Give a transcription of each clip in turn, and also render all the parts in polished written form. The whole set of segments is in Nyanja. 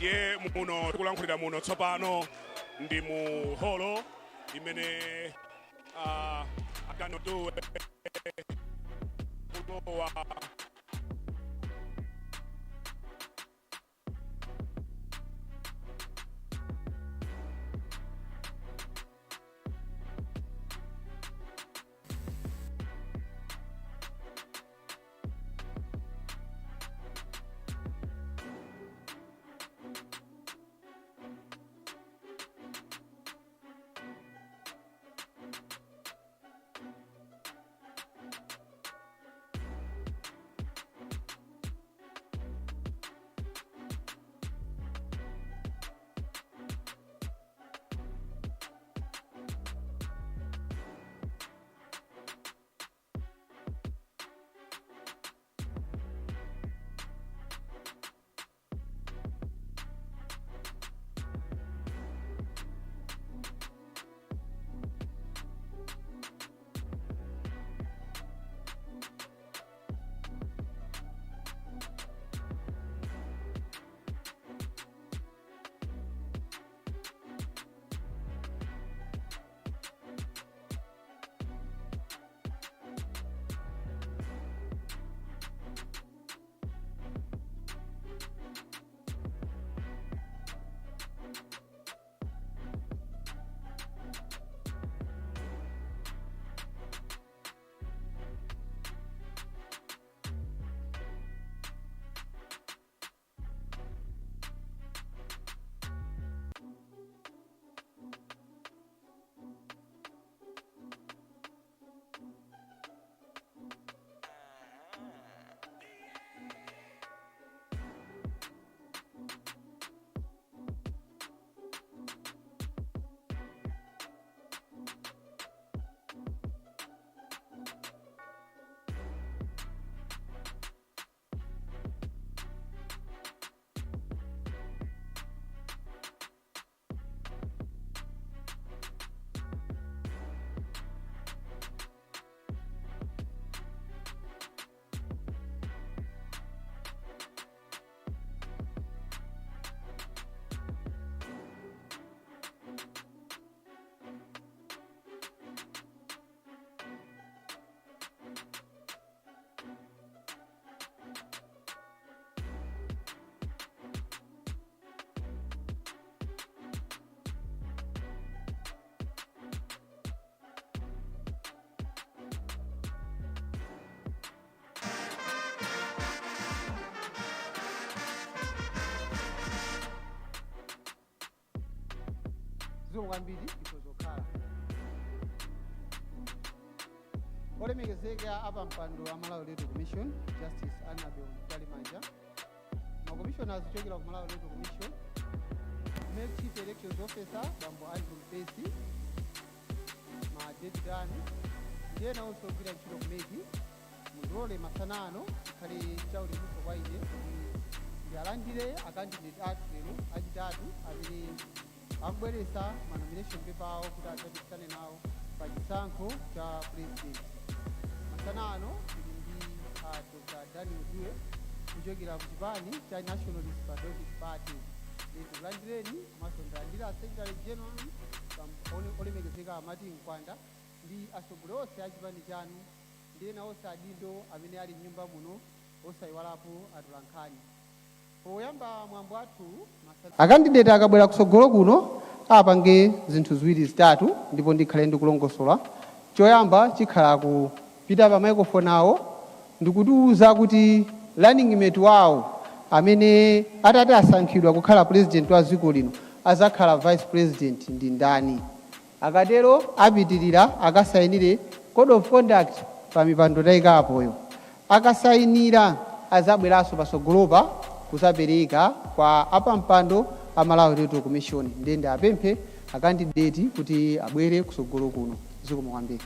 ye muno tikulankhulira muno tsopano ndi mu holo imene Akane Dube kulowa Wambidi ikuzokhala olemekezeka apa mpando Malawi Electoral Commission Justice Annabel Kalimanja makommissioners ochokera ku Malawi Electoral Commission Make Chief Elections Officer Bambo Ivan Pesi madedani ndiye nawonso ogwira ntchito kumeki mulole masanano khali chaulimuso kwa ine ndi alandire akandidate athu lero achitatu amene akubweretsa manomination paper awo kuti adzapikisane nawo pa chisankho cha president. Masanano tili ndi Dr. Daniel Dube kuchokera ku chipani cha Nationalist Patriotic Party. Ndikulandireni komanso ndalandira Secretary General olemekezeka amati Nkwanda ndi atsogoleri onse a chipani chanu ndi ena onse adindo amene ali m'nyumba muno osayiwalapo atolankhani. Poyamba mwambo wathu akandidate akabwera kutsogolo kuno apange zinthu ziwiri zitatu ndipo ndikhale ndikulongosola. Choyamba chikhala kupita pa microphone awo ndikutiuza kuti running mate wawo amene atati asankhidwa kukhala president wa dziko lino azakhala vice president ndi ndani. Akatero apitirira akasayinire code of conduct pa mipando tayikapoyo. Akasayinira azabweranso patsogolopa kusapereka kwa apa mpando a Malawi Electoral Commission ndende apemphe akandidate kuti abwere kutsogolo kuno. Zikomo kwambiri.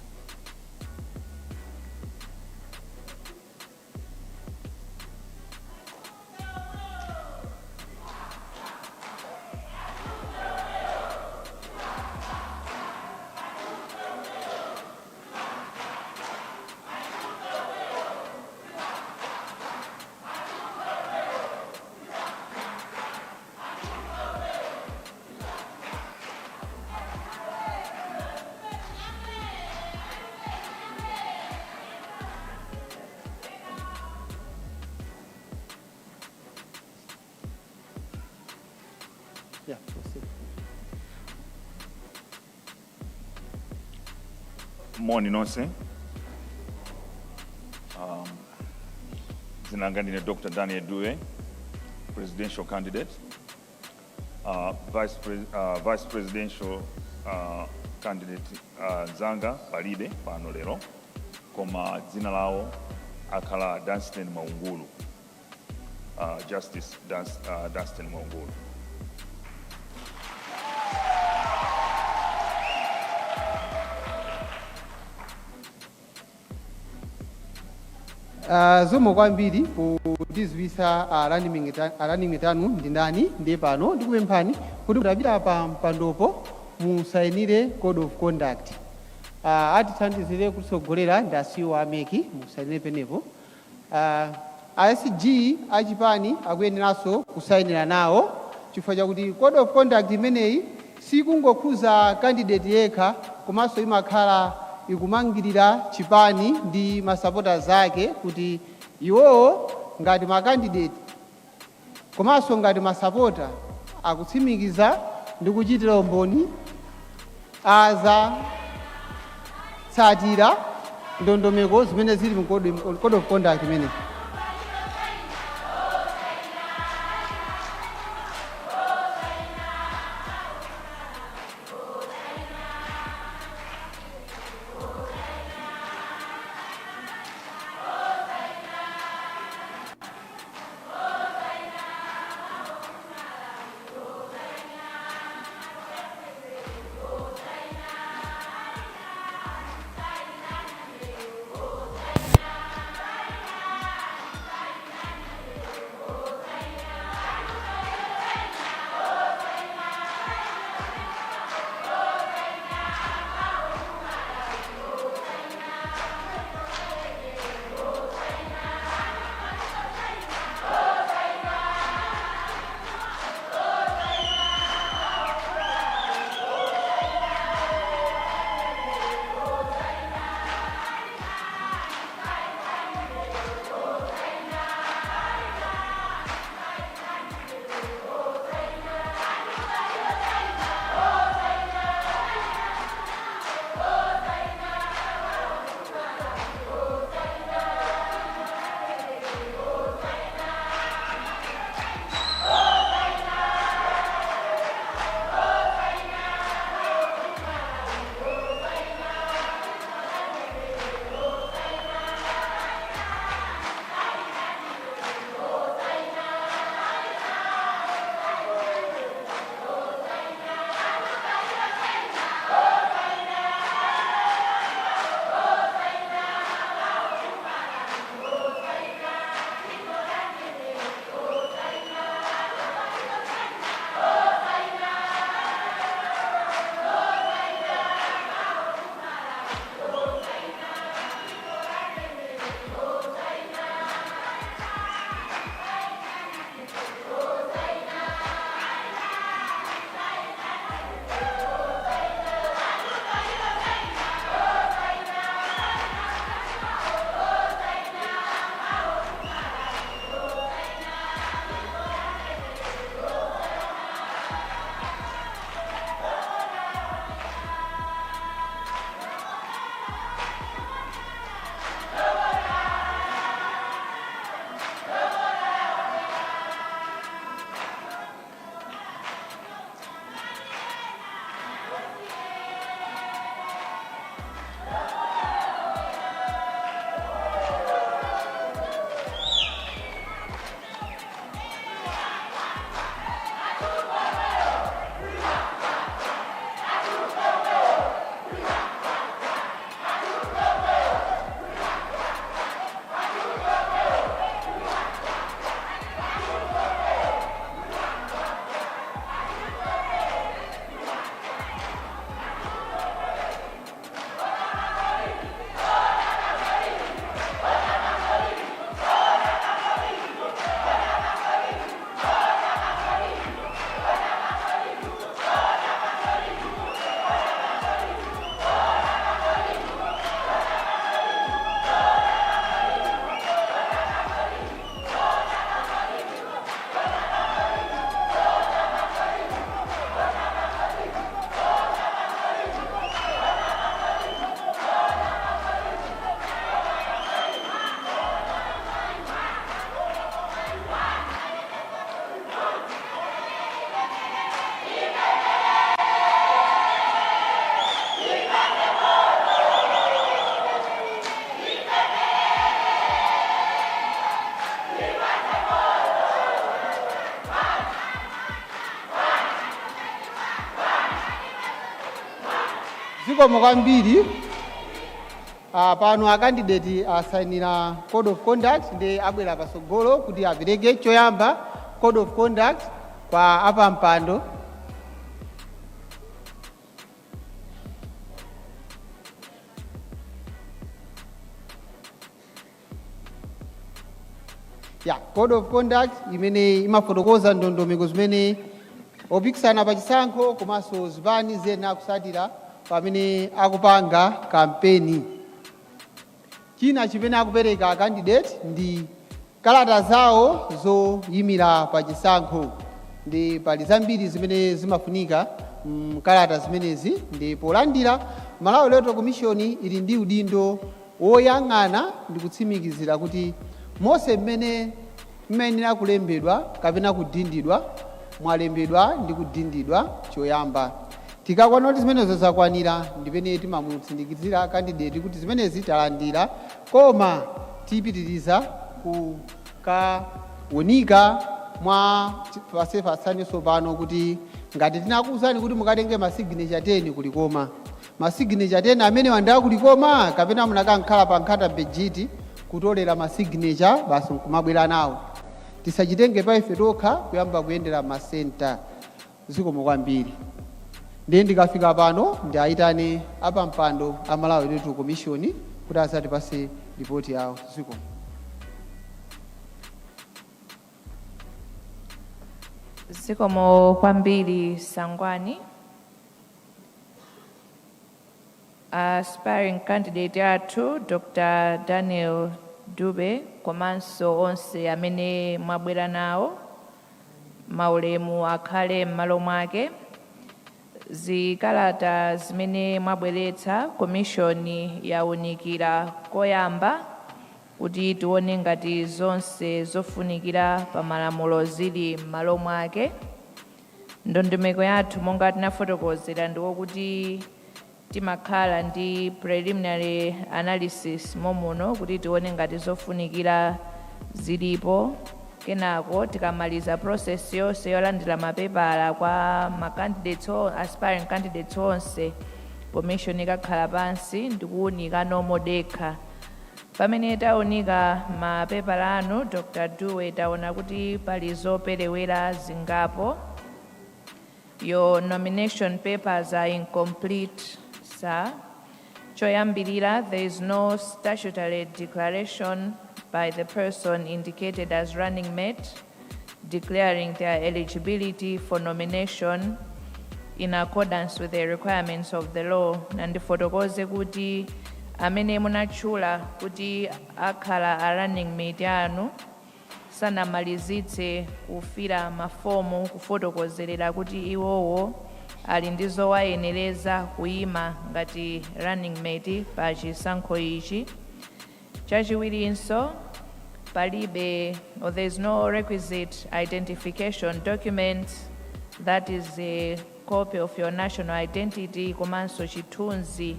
Yeah, proceed. Morning, nonse. Zinangandine Dr. Daniel Dube, presidential candidate. Vice presidential candidate Zanga Palibe pano lero, koma dzina lawo akhala Dunstan Maungulu, Justice Dunstan Maungulu. Zomwe kwambiri kutizwisa running itanu ndi ndani ndiye pano ndikupemphani kuti mutapita pa mpandopo musayinire code of conduct. Atithandizire kutsogolera ndi asiwo ameki musayinire penepo. ASG achipani akuyeneranso kusayinira nawo chifukwa chakuti code of conduct imeneyi sikungokhuza candidate yekha komanso imakhala ikumangirira chipani ndi masapota zake kuti iwowo ngati makandidate komanso ngati masapota akutsimikiza ndi kuchitira umboni aza tsatira ndondomeko zimene zili mu code of conduct imene. zikomo kwambiri. Pano akandidate asainira code of conduct ndi abwera pasogolo kuti apereke choyamba code of conduct kwa apa mpando. Code of conduct imene imafotokoza ndondomeko zimene opikisana pa chisankho komanso zipani zena akusatira pamene akupanga kampeni. China chimene akupereka candidate ndi kalata zawo zoyimira pa chisankho. Ndi pali zambiri zimene zimafunika kalata zimenezi, ndi polandira Malawi Electoral Commission ili ndi udindo woyang'ana ndi kutsimikizira kuti monse mmene mmenera kulembedwa kapena kudindidwa mwalembedwa ndi kudindidwa choyamba. Tikakwana kuti zimenezo zakwanira ndipene timamutsindikizira candidate kuti zimenezi talandira, koma tipitiriza kukaonika mwa pasefasaniso pano kuti ngati tinakuwuzani kuti mukatenge masignature 10 kulikoma masignature 10 amene wanda kulikoma kapena munakankhala pa nkhata bejiti kutolera masignature basi nkumabwera nawo. Tisachitenge pa ife tokha kuyamba kuyendera masenta. Zikomo kwambiri. Ndiye ndikafika pano ndiayitane apa mpando a Malawi Electoral Commission kuti asatipase ripoti yawo. Zikomo. Zikomo kwambiri Sangwani. Aspiring candidate athu Dr. Daniel Dube komanso onse amene mwabwera nawo maulemu akhale m'malo mwake. Zikalata zimene mwabweretsa komishoni yaunikira koyamba kuti tione ngati zonse zofunikira pa malamulo zili m'malo mwake. Ndondomeko yathu monga tinafotokozera ndiwokuti timakhala ndi preliminary analysis momuno kuti tione ngati zofunikira zilipo. Kenako tikamaliza process yonse yolandira mapepala kwa aspiring candidates onse, commission ikakhala pansi ndikuunika nomwe dekha. Pamene taunika mapepala anu Dr. Dube taona kuti pali zoperewera zingapo. Your nomination papers are incomplete, sir. Choyambirira, there is no statutory declaration by the person indicated as running mate declaring their eligibility for nomination in accordance with the requirements of the law. Nandifotokoze kuti amene munatchula kuti akhala a running mate anu sanamalizitse kufira mafomu kufotokozerera kuti iwowo ali ndi zowayenereza kuyima ngati running mate pa chisankho ichi. Chachiwirinso palibe, or there is no requisite identification document, that is a copy of your national identity komanso chithunzi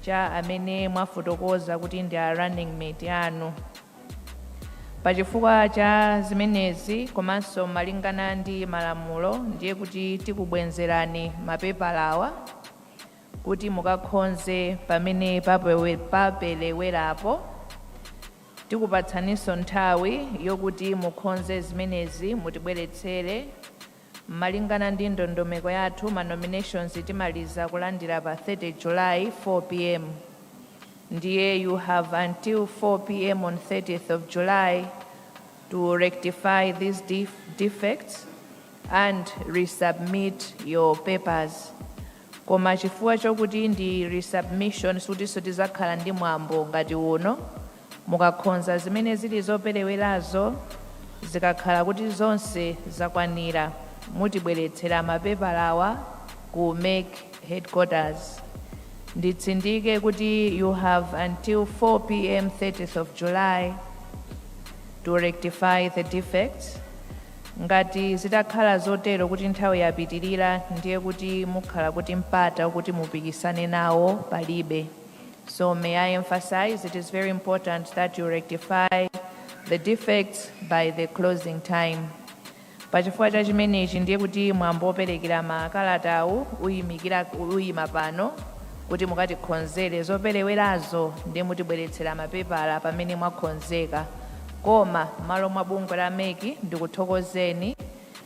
cha amene mwafotokoza kuti ndi a running mate anu. Pachifukwa cha zimenezi komanso malingana ndi malamulo ndiye kuti tikubwenzerani mapepalawa kuti mukakhonze pamene papelewerapo. Tikupatsaniso nthawi yokuti mukhonze zimenezi mutibweretsere. Malingana ndi ndondomeko yathu ma nominations timaliza kulandira pa 30 July 4 p.m. Ndiye you have until 4 p.m. on 30th of July to rectify these defects and resubmit your papers. Koma chifukwa chokuti ndi resubmission sutinso tizakhala ndi mwambo ngati uno, mukakhonza zimene zili zoperewerazo zikakhala kuti zonse zakwanira mutibweretsera mapepalawa ku MEC headquarters. Nditsindike kuti you have until 4 p.m. 30th of July to rectify the defects. Ngati zitakhala zotero kuti nthawi yapitirira ndiye kuti mukhala kuti mpata kuti mupikisane nawo palibe. So may I emphasize, it is very important that you rectify the defects by the closing time. Pachifukwa cha chimenechi ndiye kuti mwambo operekera makalatawu uyima pano kuti mukatikhonzere zoperewerazo ndi mutibweretsera mapepala pamene mwakhonzeka. Koma malo mwa bungwe la meki ndikuthokozeni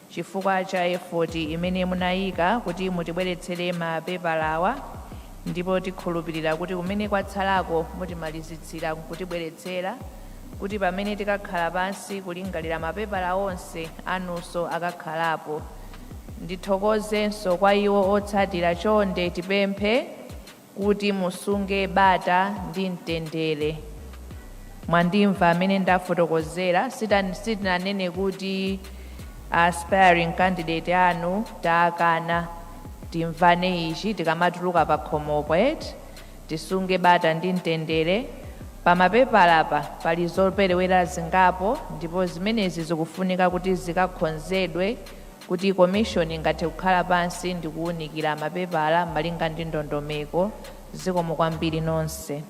chifukwa cha effort imene munayika kuti mutibweretsere mapepalawa, ndipo tikhulupirira kuti kumene kwatsalako mutimalizitsira kutibweretsera kuti pamene tikakhala pansi kulingalira mapepala onse anunso akakhalapo. Ndithokozenso kwa iwo otsatira, chonde tipemphe kuti musunge bata ndi mtendere. Mwandimva amene ndafotokozera, sitinanene kuti aspiring candidate anu taakana. Timvane ichi tikamatuluka pa khomopo, tisunge bata ndi mtendere. Pa mapepalapa pali zoperewera zingapo, ndipo zimenezi zikufunika kuti zikakhonzedwe kuti komishoni ingathe kukhala pansi ndi kuwunikira mapepala malinga ndi ndondomeko. Zikomo kwambiri nonse.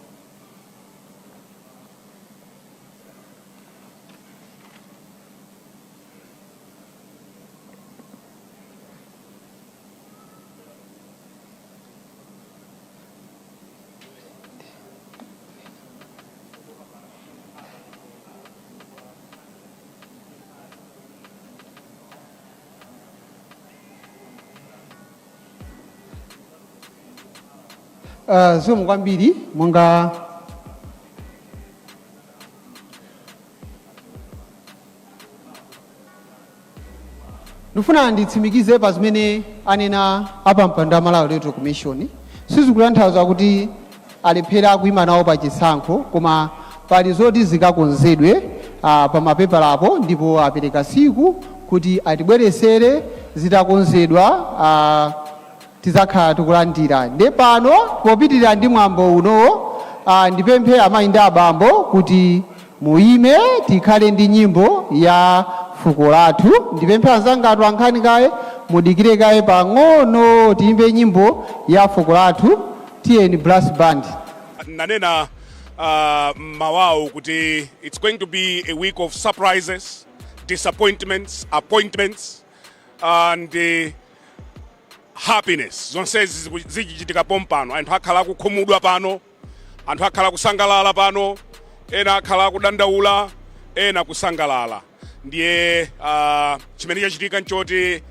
Zikomo kwambiri monga ndifuna nditsimikize pa zimene anena apa mpando wa Malawi Electoral Commission. Sizikutanthauza kuti alephera kuyima nawo pa chisankho, koma pali zoti zikakonzedwe pa mapepalapo ndipo apereka siku kuti atibweresere zitakonzedwa tizakhala tikulandira. Nde pano popitirira ndi mwambo unowo, ndipemphe amayi ndi abambo kuti muime tikhale ndi nyimbo ya fuko lathu. Ndipemphe anzanga atu ankhani kaye mudikire kaye pang'ono tiyimbe nyimbo ya fuko lathu. Tiyeni brass band. Nanena mawawu kuti it's going to be a week of surprises, disappointments, appointments and happiness. Zonse zichitika pompano. Anthu akhala kukhumudwa pano, anthu akhala kusangalala pano, ena akhala kudandaula, ena kusangalala. Ndiye chimene chachitika nchoti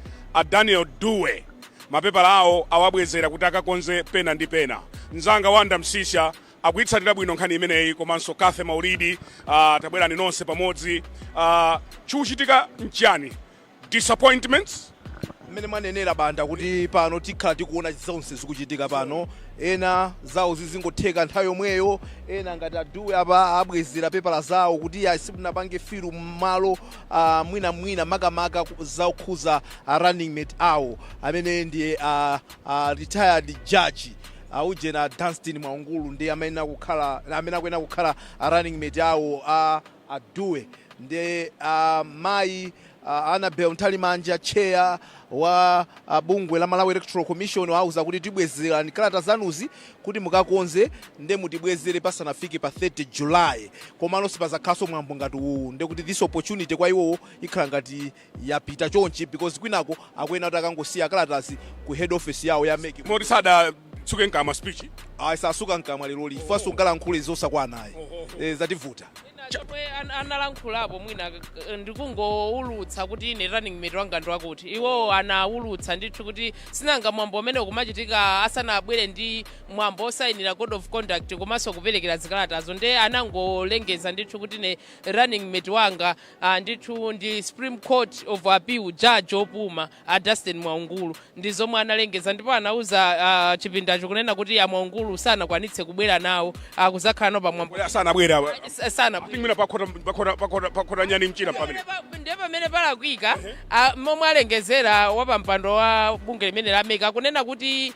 Daniel Dube mapepala awo awabwezera kuti akakonze pena ndi pena. Nzanga Wanda Msisha akuitsatira bwino nkhani imeneyi, komanso Kathe Maulidi tabwerani nonse pamodzi. Chikuchitika nchani? Disappointments? Mmene manenera banda kuti pano tikhala tikuona zonse zikuchitika pano. Ena zawo zizingotheka nthawi yomweyo, ena ngati Dube apa abwezera pepala zawo kuti simunapange filu mmalo mwina makamaka zakukhuza running mate awo amene ndiye retired judge ujena Dunstan Mwaungulu ndi amene akuyena kukhala running mate awo Dube. Ndi mayi Annabel Ntalimanja chair wa bungwe la Malawi Electoral Commission wauza kuti tibwezera kalata zanuzi kuti mukakonze nde mutibwezere pasanafike pa 30 July. Komano sipazakhaso mwambo ngati uwu, nde kuti this opportunity kwa iwo ikhala ngati yapita chonchi because kwinako akwena kuti akangosiya kalatazi ku head office yawo ya meki. Moti sada tsuke nkama speech? Sasuka nkama lero li. Faso ngalankhule zosakwana ayi. Zativuta. Chomwe analankhulapo mwina ndikungoulutsa kuti ine running mate wanga ndi wakuti. Iwo anaulutsa ndithu kuti sinanga mwambo umene ukumachitika asanabwere ndi mwambo osayinira code of conduct komanso kuperekera zikalatazo. Nde anangolengeza ndithu kuti ne running mate wanga ndithu ndi Supreme Court of Appeal judge opuma Dunstan Mwaungulu. Ndi zomwe analengeza, ndipo anauza chipindacho kunena kuti Mwaungulu sanakwanitse kubwera nawo kuzakhala no pamwambo. Sanabwera. Sana Mwina pakota nyani mchina pamene. Ndiye pamene palakwika momwe alengezera wa mpando wa bunge limene la meka kunena kuti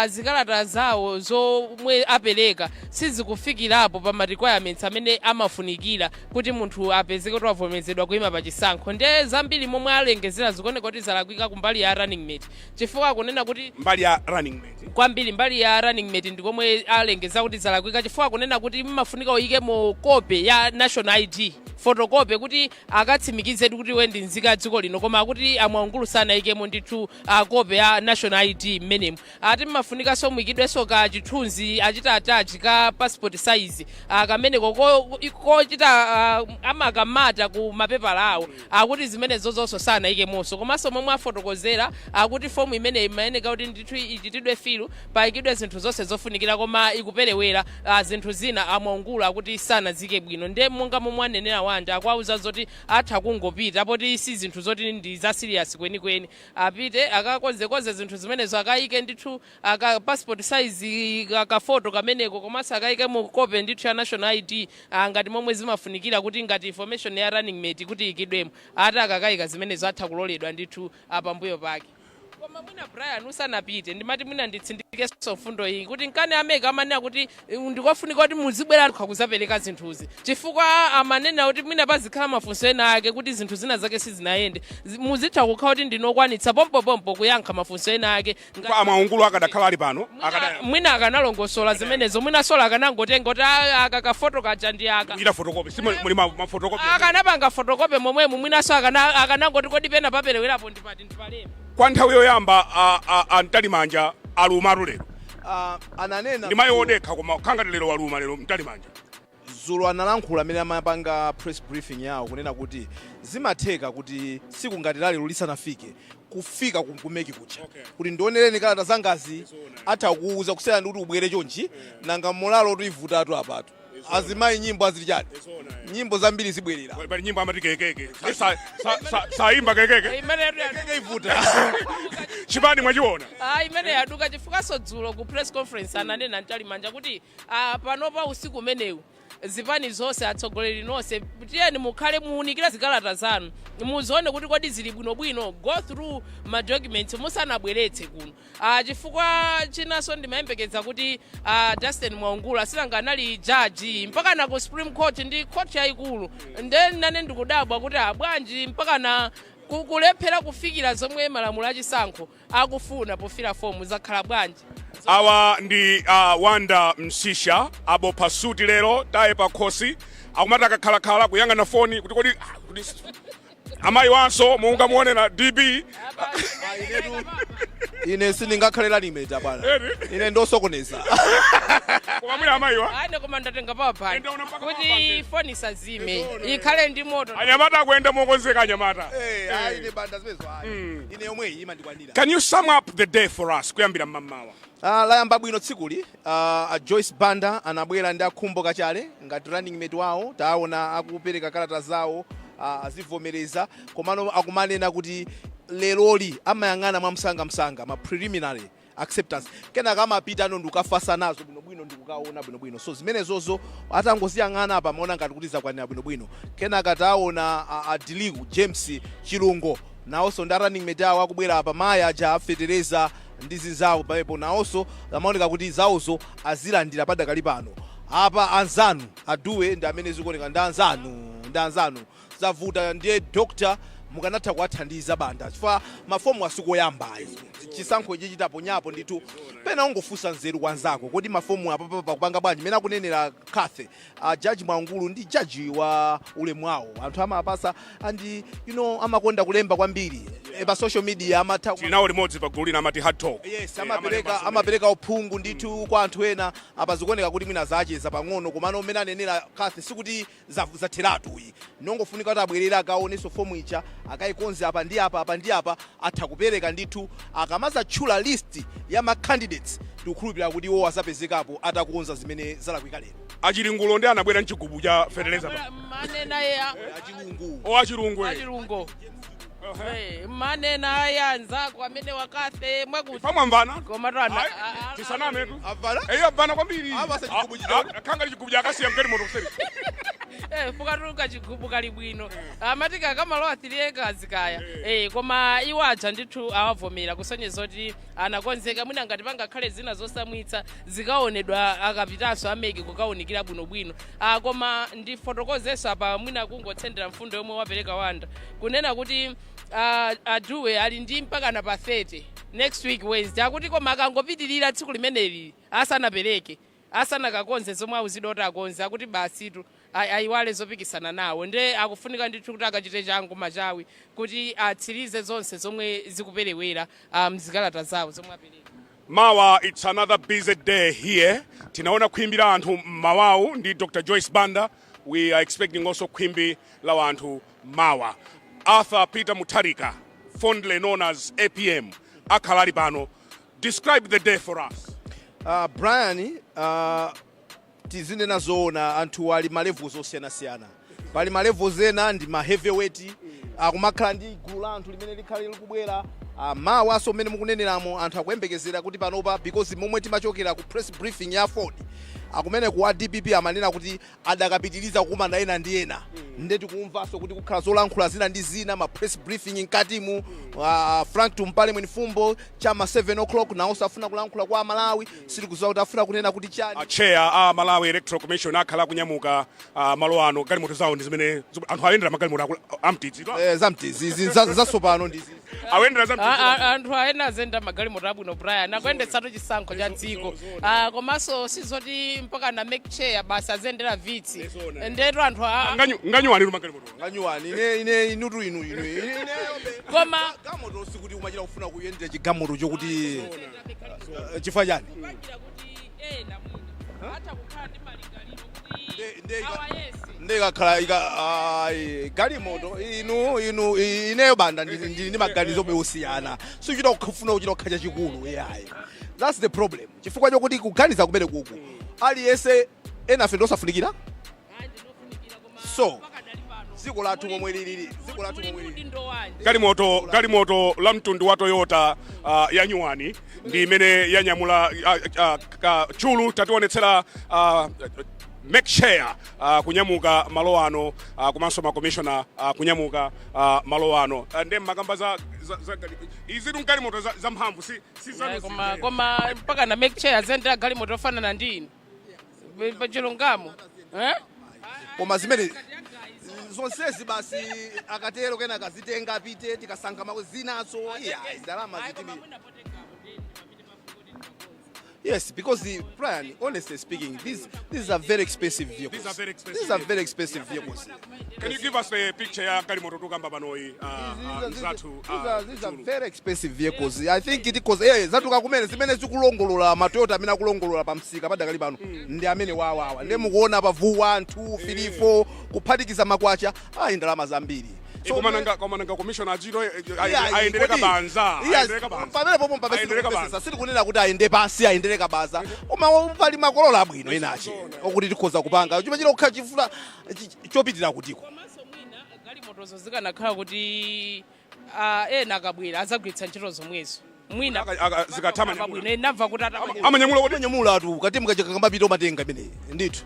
zikalata zawo zomwe apereka sizikufikirapo pa requirements amene amafunikira kuti munthu apezeke kuti avomerezedwa kuyima pa chisankho. Ndiye zambiri momwe alengezera zikuoneka kuti zalakwika kumbali ya running mate, chifukwa kunena kuti mbali ya running mate kwambiri mbali ya running mate ndikomwe alengeza kuti zalakwika, chifukwa kunena kuti mmafunika uyike mu kope ya national ID fotokope kuti akatsimikize kuti we ndi nzika dziko lino koma kuti amwaungulu sanayikemo ndithu kope ya national ID mmenemu ati mmafunikanso muyikidwenso ka chithunzi achitatachi ka passport size kamene kochita amakamata ku mapepala awo akuti zimene zozonso sanayikemonso komanso momwe afotokozera akuti fomu imene imayeneka kuti ndithu ichitidwe filu payikidwe zinthu zonse zofunikira koma ikuperewera zinthu zina amwaungulu akuti sanazike bwino nde monga momwe anenera wanja akwauza zoti atha kungopita poti si zinthu zoti ndi za serious kwenikweni apite akakonzekonze zinthu zimenezo akayike ndithu aka passport size kafoto kameneko komanso akayike mu kope ndithu ya national ID ngati momwe zimafunikira kuti ngati information ya running mate kuti ikidwemo ati akakayika zimenezo atha kuloledwa ndithu pambuyo pake koma mwina Brian usanapite ndimati mwina nditsindikiso mfundo iyi kuti nkane ameka amanena kuti ndikofunika kuti muzibwera kuzapereka zinthuzi chifukwa amanena kuti mwina pazikhala mafunso ena ake kuti zinthu zina zake sizinayende muzitha kukhala kuti ndinokwanitsa pompopompo kuyankha mafunso ena ake amwaungulu akadakhala ali pano mwina akanalongosola zimenezo mwina sola akanangotenga kuti akafoto kaja ndi ila fotokopi si muli mafotokopi akanapanga fotokopi momwemo mwinaso akanangoti kodi pena paperewerapo ndipaleme kwa nthawi yoyamba Mtalimanja alumatu lero ananena ndi mayi odekha koma khangati lero waluma lero Mtalimanja Zulu analankhula amene amapanga press briefing yawo kunena kuti zimatheka kuti siku ngati lero lisanafike kufika kumeki kucha kuti ndionereni kalata zangazi atha kuuza kusiyana ndi kuti ubwere chonchi nanga molalo tuivutatu apatu azimayi nyimbo azilichani nyimbo zambiri zibwerera bali nyimbo amati kekeke saimba kekeke imene kekeke ivuta chipani mwachiona imene yaduka chifukaso dzulo ku press conference ananena Mtalimanja kuti panopa usiku umenewu zipani zonse atsogoleri nonse tiyeni mukhale muunikira zikalata zanu muzione kuti kodi zili bwinobwino go through ma documents musanabweretse kuno chifukwa chinaso ndimayembekeza kuti Justin Mwaungulu asilanga anali judge mpaka na ku Supreme Court ndi court yayikulu then nane ndikudabwa kuti bwanji mpaka na kulephera kufikira zomwe malamulo achisankho akufuna pofira fomu zakhala bwanji awa ndi Wanda Msisha abo pasuti lero taye pakhosi akumati akakhalakhala kuyang'ana foni kuti kodi amayi wanso munga muone na DB ine sindingakhalela limeta bwana ine ndosokoneza koma mwina amayiwa ane koma ndatenga papa kuti foni sazime ikhale ndi moto anyamata akuyenda mokonzeka anyamata ine banda zimezo ine yomwe imandikwanira. Can you sum up the day for us kuyambira mmamawa layamba bwino tsikuli Joyce Banda anabwera ndi akhumbo kachale ngati running mate wawo taona akupereka kalata zawo azivomereza komano akumanena kuti leroli amayang'ana mwamsangamsanga ma preliminary acceptance kenaka amapita ano ndikafasa nazo bwinobwino ndikukaona bwinobwino so zimenezozo atangoziyang'ana apa amaona ngati kuti zakwanira bwinobwino kenaka taona Diligu James Chilungo nawonso ndi running mate awo akubwera apa maya aja afetereza ndi zinzawo pamenepo nawonso amaoneka kuti zawozo azilandira padakali pano apa anzanu Dube ndi amene zikuoneka ndi anzanu zavuta ndiye doctor mukanatha kuwathandiza banda chifukwa mafomu asikoyamba chisankho ichi chitaponyapo ndithu pena ungofunsa nzeru kwanzako kodi mafomu apa pakupanga bwanji mene akunenera Kathe Judge Mwaungulu ndi judge wa ulemu wawo anthu amapasa andi amakonda kulemba kwambiri pa social media amatha tinawo limodzi pa gulu lina amati hard talk yes amapereka uphungu ndithu kwa anthu ena apa zikuoneka kuti mwina zacheza pang'ono komano umene anenera Kathe sikuti zatheratu iyi nongofunika kuti abwerera akaonenso fomu icha akayikonze apa ndi apa atha kupereka ndithu akamazatchula list ya ma candidates tikukhulupirira kuti iwo azapezekapo atakukonza zimene zalakwika lero Achilungulo ndi anabwera mchigubu cha fetereza pa manena ya achilungu manena ya nzako amene wakathe mwakuti pamwamvana koma twana tisanametu avana abvana kwambiri khanga chigubu chakasiya mkati moto kuseri fukatuluka chigubu kali bwino amatika kamalowa 3 acres kaya koma iwo aja ndithu awavomera kusonyeza kuti anakonzeka mwina ngati pangakhale zina zosamwitsa zikaonedwa akapitanso ameki kukaonikira bwinobwino koma ndi fotokozeso apa mwina kungotsendera mfundo yomwe wapereka Wanda kunena kuti Dube ali ndi mpaka na pa 30 next week Wednesday akuti koma akangopitirira tsiku limeneli asanapereke asanakakonze zomwe awuzidwa kuti akonze akuti basitu ayiwale zopikisana nawo nde akufunika ndithu kuti akachite changu machawi kuti atsirize zonse zomwe zikuperewera mzikalata zawo zomwe apereka. Mawa, it's another busy day here. Tinaona kwimbi la anthu mawawu ndi Dr. Joyce Banda. We are expecting also kwimbi la anthu mawa. Arthur Peter Mutharika, fondly known as APM, akhalali pano. Describe the day for us. Brian, tizinena zoona anthu ali malevels osiyanasiyana. Pali malevels ena ndi ma heavyweight, akumakhala ndi gulu la anthu limene likhale likubwera. Mawa so mmene mukuneneramo anthu akuyembekezera kuti panopa because momwe timachokera ku press briefing ya Ford akumene ku DPP amanena kuti adakapitiliza kukumana ena ndi ena ndeti kumvaso kuti kukhala zolankhula zina ndi zina ma press briefing mkatimu Frank Tumpale Mwenifumbo chama 7 o'clock nawo safuna kulankhula kwa Malawi silikuziwa kuti afuna kunena kuti chani chair Malawi Electoral Commission akhala kunyamuka malo ano galimoto zawo ndi zimene anthu ayendera magalimoto amtidzi zamtidzi zasopano ndizi awendera zamtidzi anthu ayenda zenda magalimoto abwino Brian akuyendetsa chisankho cha dziko komanso sizoti mpaka na make chair basa zendera vitsi ndeto anthu nganyuwani magalimoto nganyuwani ine inutu inu koma gamoto sikuti umachira kufuna kuyendera chigamoto chokuti chifukwa chani ndekakhala galimoto inu ineyo banda ndili ndi maganizo osiyana sichita kufuna kuchita kukhala chikulu yayi. That's the problem. Chifukwa chokuti kuganiza kumene kuku aliyense enafe ndosafunikira so dziko lathu momwe lili galimoto la mtundu wa Toyota ya nyuwani ndi imene yanyamula chulu tationetsera make share kunyamuka malo ano komanso makomishona kunyamuka malo ano ndi makamba za izi galimoto za mphamvu si koma mpaka na make share zendera galimoto ofanana ndini pachilungamo koma zimene zonsezi basi akatero kena kazitenga apite tikasankha mako zinaso ndalama zitimi. Yes, because Brian, honestly speaking, these are very expensive vehicles. These are very expensive vehicles. Can you give us a picture ya galimoto tukamba panoi these are very expensive vehicles. I think it because zatuka kumene zimene zikulongolola Toyota amene akulongolola pamsika padakali pano ndi amene wawawa ndi mukuona pa V1 2 3 4 kuphatikiza makwacha ndalama zambiri. Komananga commissioner ajiro ayendereka banza pamene popo pamene sili kunena kuti ayendereka banza koma pali makolola abwino enache okuti tikhoza kupanga chimene chokha chifuna chopitira kutiko galimotozo zikanakhala kuti ena akabwera azagwiritsa ntchito zomwezo mwina zikathama bwino namva kuti amanyamula kuti nyamula atu kati mukachakambapita umatenga imene ndithu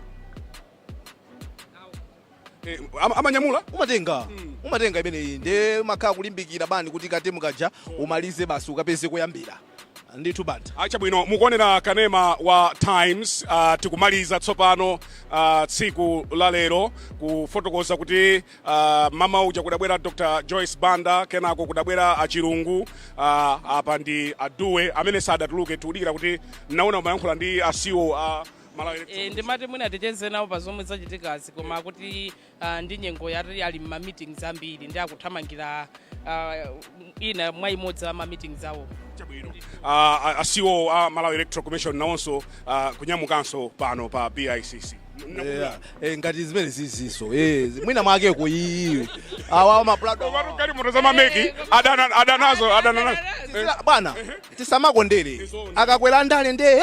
amanyamula umatenga imene nde makhala kulimbikira bani kuti kati mukaja umalize basi ukapeze kuyambira ndithu banda acha bwino mukuonera kanema wa Times tikumaliza tsopano tsiku la lero kufotokoza kuti mama uja kudabwera Dr. Joyce Banda kenako kudabwera achirungu apa ndi Dube amene sadatuluke tudikira kuti naona mayankhula ndi asiwo ndimati mwina ticheze nawo pa zomwe zachitikazi koma kuti ndi nyengo yati ali ma meetings ambiri ndi akuthamangira ina mwa imodzi ya ma meetings awo chabwino asiwo Malawi Electoral Commission nawonso kunyamukanso pano pa BICC ngati zimene ziziso mwina mwakeko iwe awa maplado kali moto za mameki adanazo bwana tisamakondere akakwera ndale nde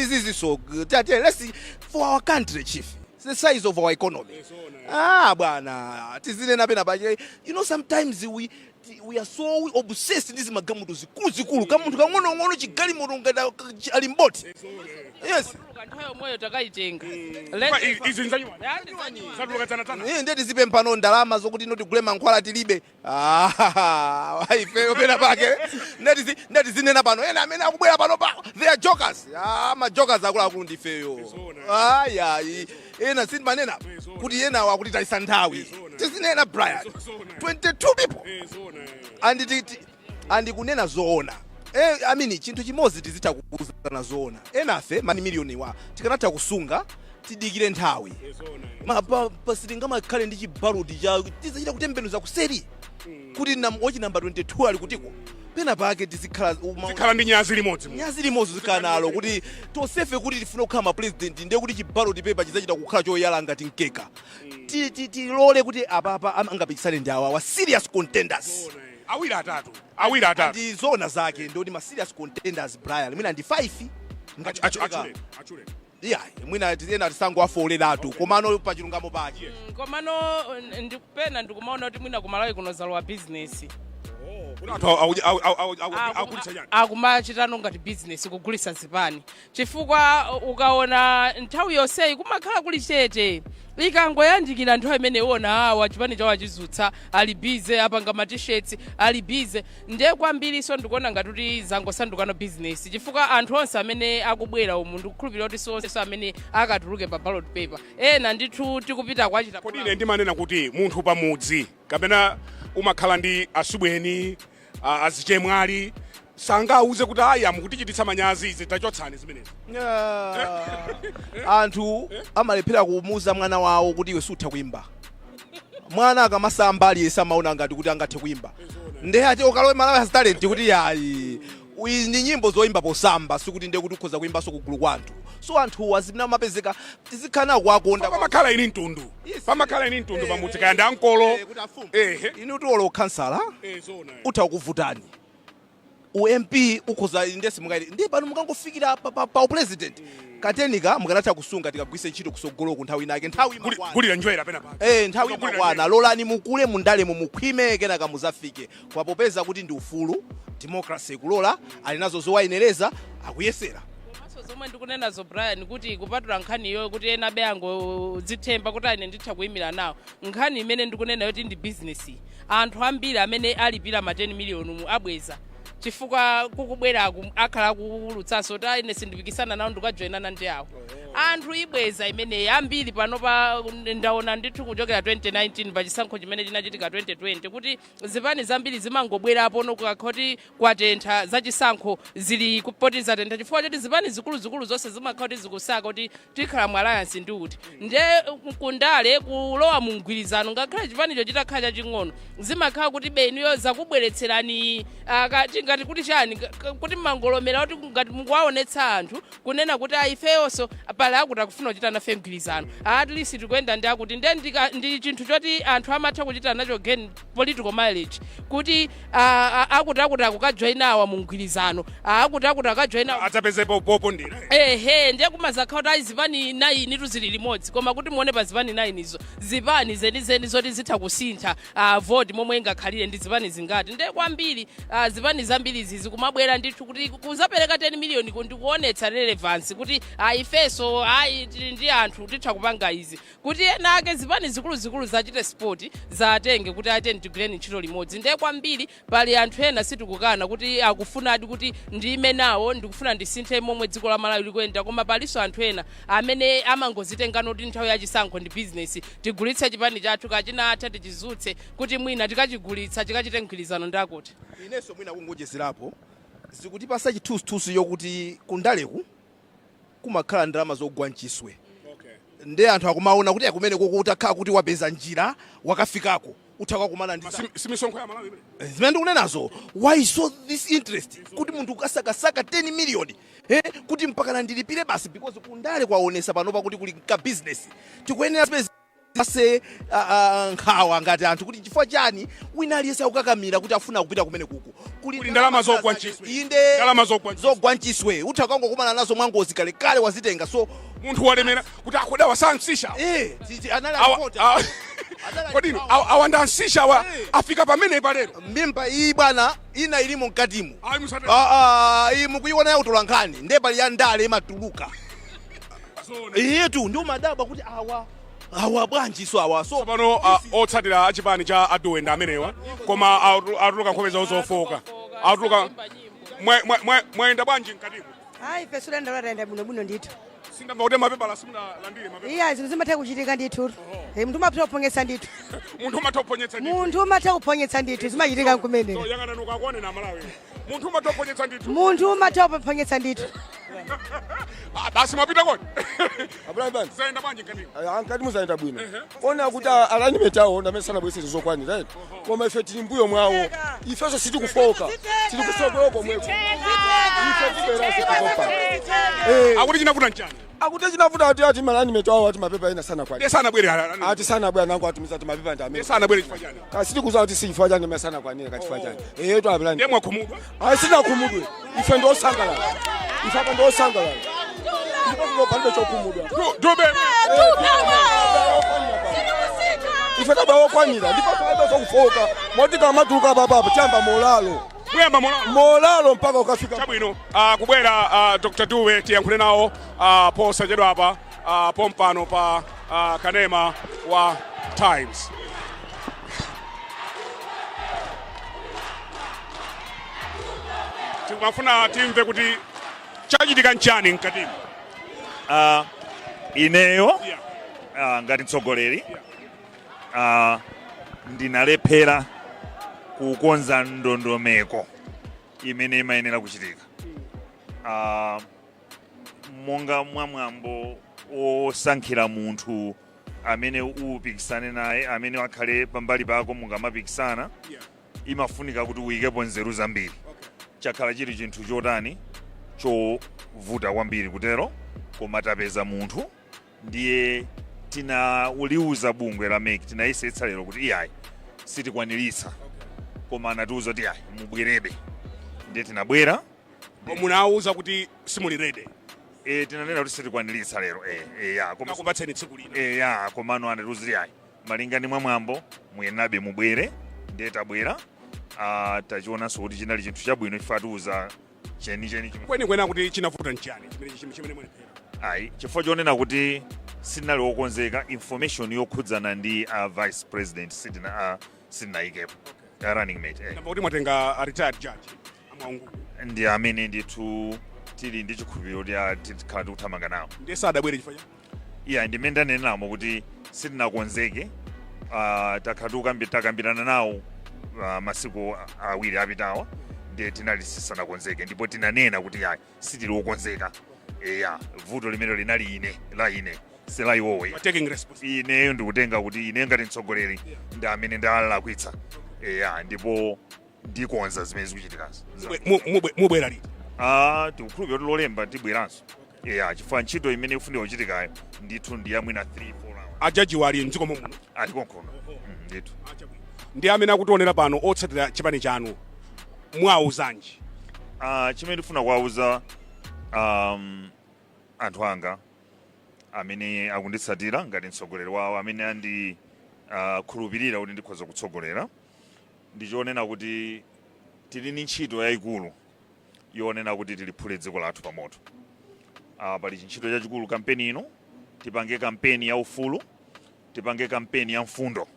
iziziso tate let's see for our country chief the size of our economy bwana tizinena pena paje sometimes we are so obsessed with these magamuto zikulu kamuntu kang'ono chigalimoto ngada ali mboti yes nthayo moyo takaitenga izi ndeti zipe mpano ndalama zokuti tigule mankhwala tilibe ifeyo pena pake ndeti zinena pano ena amene akubwera pano pa they are jokers ma jokers akulu ndifeyo ena sindimanena kuti ena wakuti talisa nthawi tizinena Brian 22 people and kunena zoona chinthu chimodzi tizitha kukuzana zoona enafe mani miliyoni wa tikanatha kusunga tidikire nthawi sitingamakhale ndi chibaluti cha tizachita kutembenuza kuseri kuti wochi namba 22 ali kutiko pena pake tizikhala ndi nyazi limodzi zikhala nalo kuti tonsefe kuti tifune kukhala mapresident ndiye kuti chibaluti pepa chizachita kukhala choyala ngati mkeka tilole kuti apapa angapikisane ndi awa serious contenders awiri atatu ndi zona zake ndikuti ma serious contenders Brian mwina ndi 5 ngati achule yeah mwina tiyena tisangowafoleratu komano pa chilungamo pake komano ndikupena ndikumaona kuti mwina kumalawi kuno zalowa business akumachitano ngati business kugulisa zipani chifukwa ukaona nthawi yonseyi kumakhala kuli chete ikangoyandikira nthawi imene iwona awa chipani chawo achizutsa ali bize apanga ma t-shirts ali bize ndiye kwambiriso ndikuona ngati kuti zangosandukano business chifukwa anthu onse amene akubwera umu ndikukhulupirira kuti sonse amene akatuluke pa ballot paper ena ndithu tikupita kwachita kodi ine ndimanena kuti munthu pamudzi kapena umakhala ndi asubweni azichemwali sangauze kuti ayi amukutichititsa manyazi izi tachotsani zimenezi anthu amalephera kumuuza mwana wawo kuti iwe sutha kuimba mwana akamasamba aliyesa amaona ngati kuti angathe kuimba ndiye ati ukalowe Malawi has talent kuti yayi ndi nyimbo zoimba posamba sikuti ndiye kuti ukhoza kuimbanso kugulu kwa anthu so anthu azimene amapezeka tizikhala kuwakonda pamakhala ini mtundu pamudzi kaya ndi ankolo inu tiolo ukhansala utha kuvutani UMP ukhoza ndesi mukaiti ndiye pano mukangofikira pa president katenika mukanatha kusunga tikagwise ntchito kusogoloko nthawi inake nthawi kulira njwera pena pake nthawi imakwana lolani mukule mundalemo mukhwime kenaka muzafike kwapopeza kuti ndi ufulu democracy kulola ali nazo zowayenereza akuyesera zomwe ndikunenazo Brian kuti kupatula nkhaniyo kuti ena beyango dzithemba kuti ine nditha kuyimira nawo nkhani imene ndikunena yoti ndi business anthu ambiri amene alipira ma 10 million abweza chifukwa kukubwera akhala kulutsaso ta ine sindipikisana nawo ndikajoinana ndi awo anthu ibweza imene ambiri pano pa ndaona ndithu kuchokera 2019 pa chisankho chimene chinachitika 2020 kuti zipani zambiri zimangobwerapo nokuti kwatentha za chisankho zili kupoti zatentha chifukwa choti zipani zikuluzikulu zonse zimakhala kuti zikusaka kuti tikhala mu alliance ndi kuti ndiye kundale kulowa mu mgwirizano ngakhale chipanicho chitakhala chaching'ono zimakhala kuti beniyo zakubweretserani ngati kuti chani kuti mangolomera kuti ngati mukuwaonetsa anthu kunena kuti ifeyonso pale akuti akufuna kuchita nafe mgwirizano at least tikuyenda ndi akuti ndi chinthu choti anthu amatha kuchita nacho gain political mileage kuti akuti akukajoina awa mu mgwirizano akuti akajoina adzapezepo popondera ndiye kumazakhala kuti zipani 9 nitu zili limodzi koma kuti muone pa zipani 9 izo zipani zenizeni zoti zitha kusintha vote momwe ingakhalire ndi zipani zingati ndiye kwambiri zipani zambiri zizi kumabwera ndithu kuti kuzapereka 10 million ndikuonetsa relevance kuti ifeso ndi anthu titha kupanga izi kuti ena ake zipani zikuluzikulu zachite sport zatenge kuti ateni tigwireni ntchito limodzi ndiye kwambiri pali anthu ena sitikukana kuti akufunadi kuti ndime nawo ndikufuna ndisinthe momwe dziko la Malawi likuyenda koma palinso anthu ena amene amangozitengano kuti nthawi ya chisankho ndi business tigulitse chipani chathu kachinatha tichizutse kuti mwina tikachigulitsa chikachite mgwirizano ndakuti inenso mwina kungonjezerapo zikutipasa chithunzithunzi yokuti kundaleku kumakhala ndalama zogwa nchiswe ndiye anthu akumaona kuti akumene kukutakhala kuti wapeza njira wakafikako uthaka kumana ndi simisonkho ya Malawi zimene ndikunenazo why so this interest kuti munthu ukasakasaka 10 million kuti mpaka ndilipire basi because kundale kwaonesa panopa kuti kuli ka business tikuyenera ase nkhawa ngati anthu kuti chifukwa chani wina aliyese akukakamira kuti afuna kupita kumene kuku kuli ndalama zogwa nchiswe inde zogwa nchiswe utha kangokumana nazo mwangozi kale wazitenga so munthu walemera kuti akoda wasansisha anali kodi awanda ansisha afika pamene palero mimba iyi bwana ina ilimo mkatimu iyi mukuiona ya utolankhani ndiye pali ya ndale imatuluka yetu ndi umadabwa kuti awa bwanji so awa so pano otsatira achipani cha Dube ndi amenewa koma atuluka nkhope zofoka atuluka mwenda bwanji mkatimu ife sulenda lwatenda bwinobwino ndithu sindamva kuti mapepala simunalandire mapepala iya zinthu zimatha kuchitika ndithu munthu umatha kuphonyetsa ndithu munthu umatha kuphonyetsa ndithu munthu umatha kuphonyetsa ndithu zimachitika nkumene so yang'anani ukakuonena Malawi munthu umatoponyetsa ndithu munthu umatoponyetsa ndithu basi mwapita kodi abulabani zaenda bwanji nkati ankati muzaenda bwino ona kuti alanimeti awo ndamesana bwesezi zokwanira koma ife tili mbuyo mwawo ifeso sitikufoka tikusokola komweko ife tiberaso kukopa akuti chinavuta nchani akuti chinavuta ati malanimeti awo ati mapepa ena sana kwani sana bwere ati sana bwera nangu atumiza ati mapepa ndamene sana bwere chifukwa chani kasiti kuza kuti sifa chani mesana kwanira kachifukwa chani to abulani ndemwe khumudwa sina khumudwe ife ndosangalala ife apa ndosangalala ndipo palibe chokhumudwa Dube ife tabawokwanira ndipo palibe chokufoka moti kamatuka papa tiyamba molalo kuyamba molalo mpaka ukafika chabwino kubwera Dr. Dube tiyankhule nawo posachedwa apa pompano pa kanema wa Times. Timafuna timve kuti chachitika nchani mkatimu. Ineyo ngati mtsogoleri ndinalephera kukonza ndondomeko imene imayenera kuchitika monga mwamwambo osankhira munthu amene upikisane naye amene wakhale pambali pako mungamapikisana imafunika kuti uyikepo nzeru zambiri chakhala chili chinthu chotani chovuta kwambiri kutero koma tapeza munthu ndiye tinauliuza bungwe la MEC tinayisetsa lero kuti iyayi sitikwanirisa koma anatiuza kuti iyayi mubwerebe ndiye tinabwera munauza kuti simulirede tinanena kuti sitikwanirisa lero koma kupatseni tsiku lina komano anatiuza kuti iyayi malinga ndi mwamwambo muyenabe mubwere ndiye tabwera tachionanso kuti chinali chinthu chabwino chifatiuza chenicheni kwenikweni kuti chinavuta nchani chimene mwalephera ayi chifukwa chonena kuti sinali wokonzeka information yokhudzana ndi vice president sitinayikepo running mate kuti mwatenga retired judge amwaungu ndi amene ndithu tili ndi chikhulupiriro kuti tikhala tikuthamanga nawo ndiye sadabwere chifukwa iya ndimene ndanenamo kuti sitinakonzeke takambirana nawo masiku awiri apitawa ndiye tinali sisanakonzeke ndipo tinanena kuti yayi sitili wokonzeka vuto limene linali la ine sila iwowe ineyo ndikutenga kuti ine ngati mtsogoleri ndi amene ndalakwitsa ndipo ndikonza zimene zikuchitikazi mubwera liti tikukhulupirira kuti lolemba tibweranso chifukwa ntchito imene ikufunika kuchitikayo ndithu ndi yamwina 3-4 hours ajaji wali mdziko muno alikonkono ndithu ndi amene akutionera pano otsatira chipani chanu mwauzanji chimene ndifuna kuwauza anthu anga amene akunditsatira ngati mtsogoleri wawo amene andikhulupirira kuti ndikhoza kutsogolera ndichonena kuti tili ndi ntchito yayikulu yonena kuti tiliphule dziko lathu pamoto pali ntchito yachikulu kampeni ino tipange kampeni ya ufulu tipange kampeni ya mfundo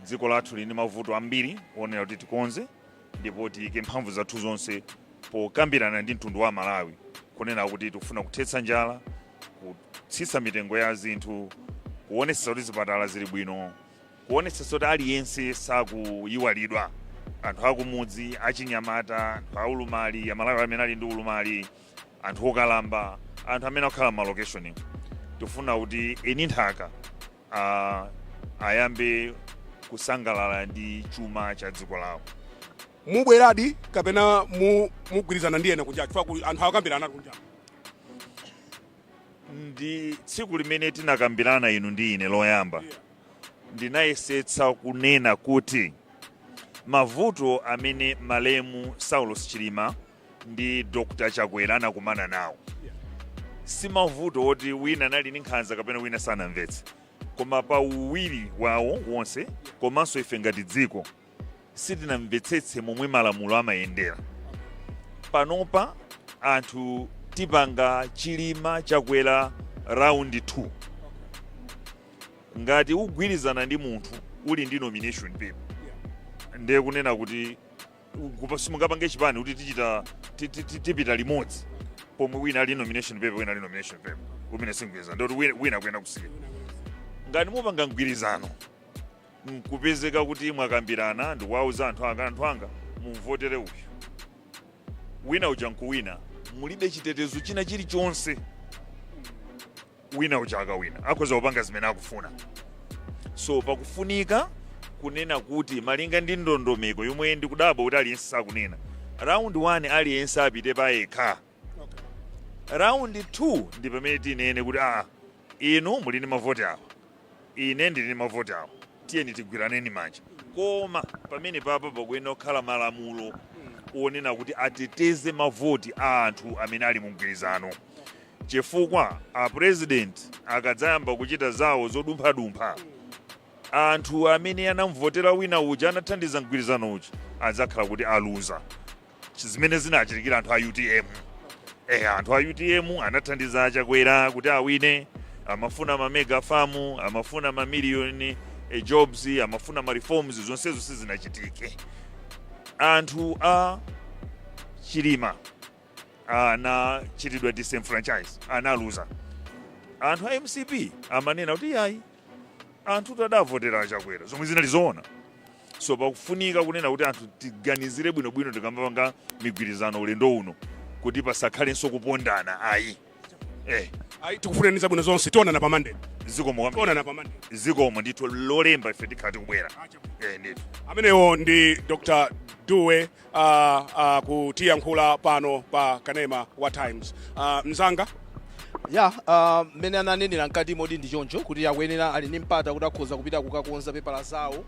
dziko lathu lili ndi mavuto ambiri onena kuti tikonze ndipo tiyike mphamvu zathu zonse pokambirana ndi mtundu wa Malawi kunena kuti tikufuna kuthetsa njala kutsitsa mitengo ya zinthu kuonetsa kuti zipatala zili bwino kuonetsa kuti aliyense sakuyiwalidwa anthu akumudzi achinyamata anthu aulumali Amalawi amene ali ndi ulumali anthu okalamba anthu amene akhala malokeshoni tifuna kuti eni nthaka ayambe kusangalala ndi chuma cha dziko lawo mubweradi kapena mugwirizana ndi ena kunja chifukwa anthu akambirana kunja ndi tsiku limene tinakambirana inu ndi ine loyamba ndinayesetsa kunena kuti mavuto amene malemu Saulos Chilima ndi Dr. Chakwera anakumana nawo si mavuto oti wina anali ndi nkhanza kapena wina sanamvetse koma pa uwiri wawo wonse komanso ife ngati dziko sitinamvetsetse momwe malamulo amayendera panopa anthu tipanga Chilima Chakwera round 2 ngati ugwirizana ndi munthu uli ndi nomination paper ndiye kunena kuti simungapange chipani kuti tipita limodzi pomwe wina ali nomination paper wina ali nomination paper kumene singwirizana ndoti wina kuyenda kusiya ngati mupanga mgwirizano kupezeka kuti mwakambirana ndikuwauza anthu anga mumvotere uyu wina uja nkuwina mulibe chitetezo china chilichonse wina uja akawina akhoza kupanga zimene akufuna so pakufunika kunena kuti malinga ndi ndondomeko yomwe ndikudabwa kuti aliyense sakunena round 1 aliyense apite pa yekha round 2 ndi pamene tinene kuti inu muli ndi mavoti awa ine ndili ndi mavoti awa tiyeni tigwiraneni manja koma pamene papa pakuyenera kukhala malamulo onena kuti ateteze mavoti a anthu amene ali mu mgwirizano chifukwa apresident akadzayamba kuchita zawo zodumphadumpha anthu amene anamvotera wina uja anathandiza mgwirizano uja adzakhala kuti aluza zimene zinachitikira anthu a UTM anthu a UTM anathandiza achakwera kuti awine amafuna mamega famu amafuna mamiliyoni jobs amafuna reforms zonsezo sizinachitike anthu a chilima ana chitidwa disenfranchise analuza anthu a MCP amanena kuti yayi anthu tadavotera achakwera zomwe zinalizoona so pakufunika kunena kuti anthu tiganizire bwinobwino tikambapanga migwirizano ulendo uno kuti pasakhalenso kupondana ayi tikufunaniza bwino zonse tionana pa Monday tionana pa Monday zikomo ndithu lolemba ife tikhati kubwera ndithu amenewo ndi Dr. Dube kutiyankhula pano pa kanema wa Times mzanga mmene ananenera mkati modi ndi choncho kuti akuyenera ali ndi mpata kuti akhoza kupita kukakonza pepala zawo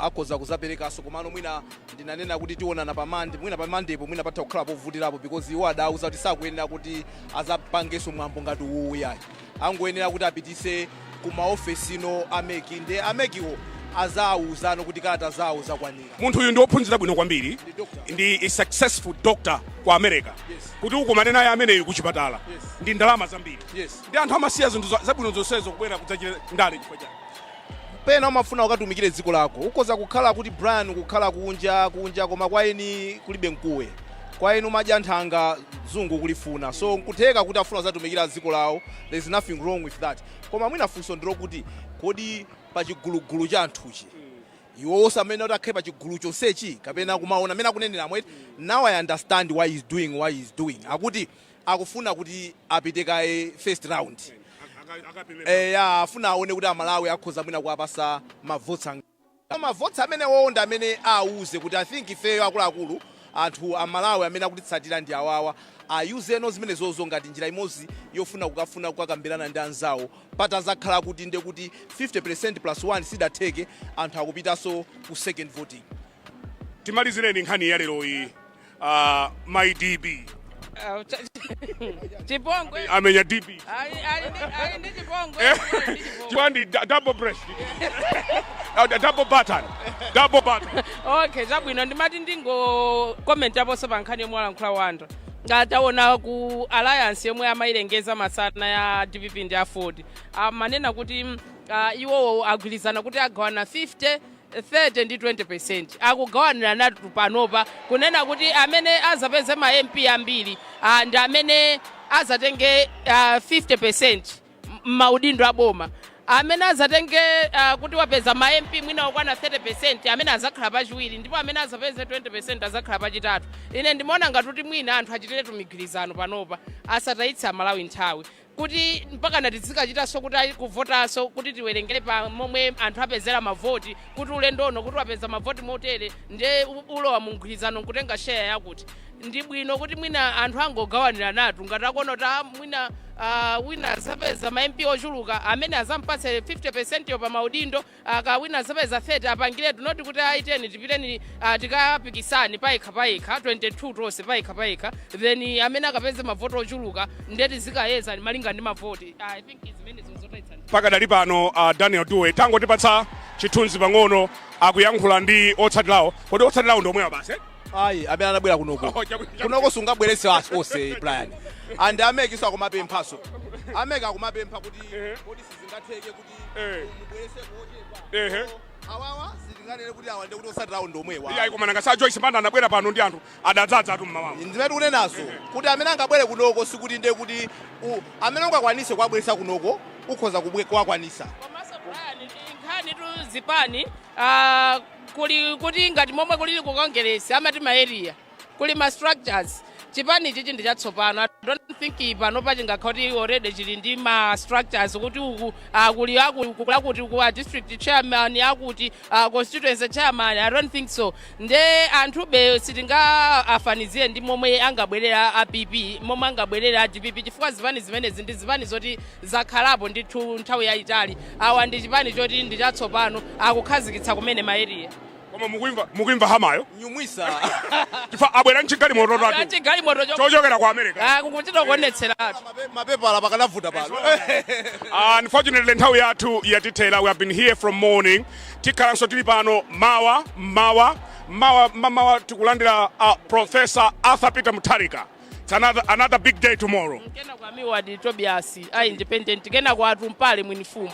akhoza kuzaperekanso komano mwina ndinanena kuti tionana pa Monday mwina pa Mondaypo mwina patha kukhala povutirapo because iwo adauza kuti sakuyenera kuti azapangenso mwambo ngati uwuyayi angoyenera kuti apitise ku maofesino ameki ndi amekiwo azawuzano kuti kalata zawo zakwanira munthu uyu ndi wophunzira bwino kwambiri ndi successful doctor ku America kuti ukumane naye ameneyu ku chipatala ndi ndalama zambiri ndi anthu amasiya zinthu zabwino zonsezo kubwera kudzachira ndale chifukwa chake pena umafuna ukatumikire dziko lako ukhoza kukhala kuti Brian kukhala kunja koma kwa eni kulibe mkuwe kwa eni umadya nthanga zungu kulifuna so nkutheka kuti afuna zatumikira dziko lawo there is nothing wrong with that koma mwina funso ndilo kuti kodi pa chigulugulu cha anthuchi iwo osamene kuti akhale pa chigulu chonsechi kapena kumaona amene akunenera mweti now I understand why he's doing akuti akufuna kuti apite kaye first round afuna aone kuti amalawi akhoza mwina kuwapasa mavotsi amene wonda amene auze kuti I think ifeyo akuluakulu anthu amalawi amene akutitsatira ndi awawa ayuzeno zimene zozo ngati njira imodzi yofuna kukakambirana ndi anzawo patazakhala kuti nde kuti 50% plus 1 sidatheke anthu akupitanso ku second voting timalizireni nkhani ya lero iyi my DB chipongwe amenya DB ali ndi chipongwe chiwandi double breast double button okay zabwino ndimati ndingokomenta ponso pa nkhani yomwe alankhula wanda ngataona ku alliance yomwe amayilengeza masana ya DPP ndi a Ford amanena kuti iwo agwirizana kuti agawana 50 30 ndi 20% akugawanira natu panopa kunena kuti amene azapeze ma MP ambiri ndi amene azatenge 50% maudindo aboma amene azatenge kuti wapeza ma MP mwina wakwana 30% amene azakhala pachiwiri ndipo amene azapeze 20% azakhala pachitatu ine ndimaona ngati kuti mwina anthu achitire tumigwirizano panopa asatayitsa Malawi nthawi kuti mpaka natizikachitanso kuti kuvotanso kuti tiwerengere pa momwe anthu apezera mavoti kuti ulendono kuti wapeza mavoti motere nde ulowa mu mgwirizano nkutenga share yakuti ndi bwino kuti mwina anthu angogawanira natu ngati akuona kuti mwina wina azapeza ma MP ochuluka amene azampatse 50% yo pa maudindo wina azapeza 30 apangiretu noti kuti aiteni tipiteni tikapikisani payekha 22 tonse payekha then amene akapeze mavoti ochuluka ndeti zikayeza malinga ndi mavoti I think zimene zozotaitsani pakadali pano Daniel Dube tangotipatsa chithunzi pang'ono akuyankhula ndi otsatirawo kodi otsatirawo ndi omwewa basi ayi amene anabwera kunoko sungabwerese onse Brian and amekiso akumapemphaso ameka akumapempha kuti kodi sizingatheke kuti mubwerese kochepa awawa sitinganene kuti awande kuti otsatirawo ndi omwewa iyayi koma nanga sa Joyce Mpando anabwera pano ndi anthu adadzaza atu mmawawo ndimene kunenazo kuti amene angabwere kunoko sikuti nde kuti amene ungakwanise kuwabweresa kunoko ukhoza kuwakwanisa komanso Brian nkhani tu zipani kuli kuti ngati momwe kulili ku Congress amati ma area kuli ma structures chipani chichi ndi chatsopano. I don't think pano pachingakhala already chili ndi ma structures kuti uku kuli akuti ku district chairman akuti constituency chairman. I don't think so. Nde anthu be sitingafanizire ndi momwe angabwerera APP momwe angabwerera ADPP chifukwa zipani zimenezi ndi zipani zoti zakhalapo ndithu nthawi yayitali. Awa ndi chipani choti ndi chatsopano akukhazikitsa kumene ma area. Koma mukuimva hamayo nyumwisa chifukwa abwera mchigalimoto tatu chigalimoto chochokera ku America kuchita kuonetseratu mapepala pakanavuta pano. Unfortunately nthawi yathu yatithera. We have been here from morning tikhalanso tili pano mawa tikulandira Professor Arthur Peter Mutharika. It's another big day tomorrow. Kena kwa miwadi Tobias independent kena kwa atumpale mwinifumu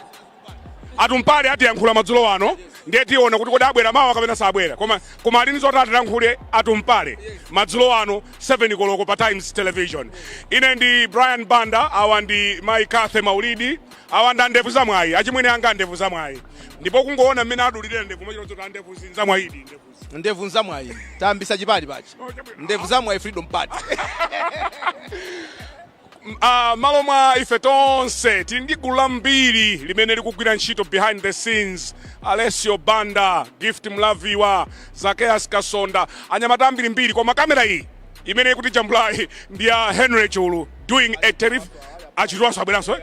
atumpale atiyankhula madzulo ano ndiye tiona kuti kodi abwera mawa kapena sabwera koma alini zoti atiyankhule atumpale madzulo ano 7 koloko pa Times Television. Ine ndi Brian Banda, awa ndi Mai Kathe Maulidi, awa nda ndevu zamwayi achimwene anga ndevu zamwayi ndipo kungoona mmene adulirira ndevu machiro zoti ndevu zamwayidi ndevu zamwayi tambisa chipali pachi ndevu zamwayi Freedom Party. Malo mwa ife tonse tili ndi gulu lambiri limene likugwira ntchito behind the scenes. Alessio Banda, Gift Mlaviwa, Zacchaeus Kasonda, anyamata ambirimbiri koma kamera iyi imene ikuti jambulayi ndi ya Henry Chulu doing a terrific achitwanso abweranso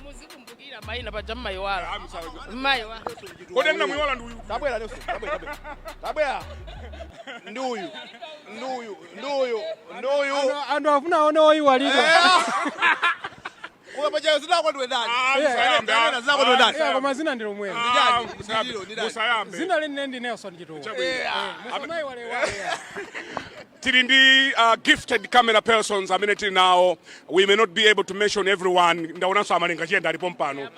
muzikumbukira maina pa jamma iwala kodi nina muiwala ndi uyu tabwera Nelson tabwera nduyu Andu afuna aone oyiwalidwa. Kwa paja zina kwa ndwendani. Zako ndwendani. Koma zina ndilo mwewe. Musayambe. Zina lendi Nelson Chitowa. Musamayi wale. Tili ndi gifted camera persons amene tili nawo. We may not be able to mention everyone. Ndaonanso amalenga chiyenda alipo mpano.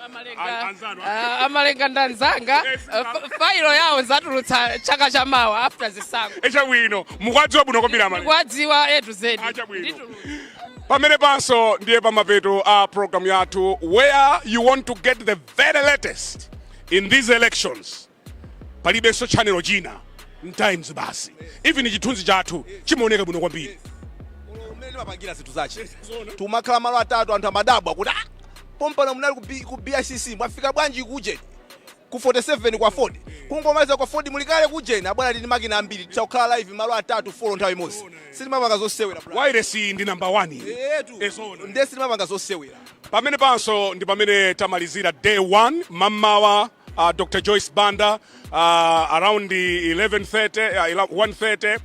Amalenga ndanzanga failo yawo zatulutsa chaka cha mawa after zisango. Echabwino mukwadziwa bwino kwambiri amalenga. Mukwadziwa A to Z. Pamene panso ndiye pamapeto program yathu where you want to get the very latest in these elections. Palibenso channel china Times basi. Even chithunzi chathu chimaoneka bwino kwambiri. Umene mapangira zithu zache. Tumakhala malo atatu anthu amadabwa kuti pompano munali ku BICC mwafika bwanji kuje ku 47 kwa 40. Kungomaliza kwa 40 mulikale kujeni abwana ndi makina ambiri tichakhala live malo atatu follow nthawi imodzi. Silimapanga zosewera bro. Wireless ndi number 1. Ndesi silimapanga zosewera. Pamene panso ndi pamene tamalizira day 1 mamawa Dr. Joyce Banda around the 1:30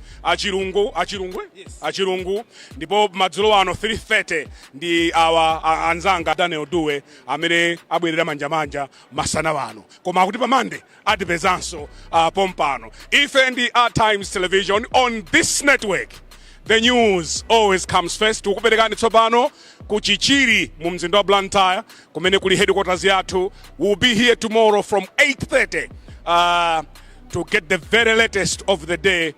achirungu ndipo madzulo ano 3:30 ndi awa anzanga Daniel Dube amene abwerera manja masana wano koma akuti pamande atipezanso pompano. Ife ndi Times Television on this network. The news always comes first. Ukuperekani tsopano kuchichiri mu mzinda wa Blantyre kumene kuli headquarters yathu. We'll be here tomorrow from 8:30 to get the very latest of the day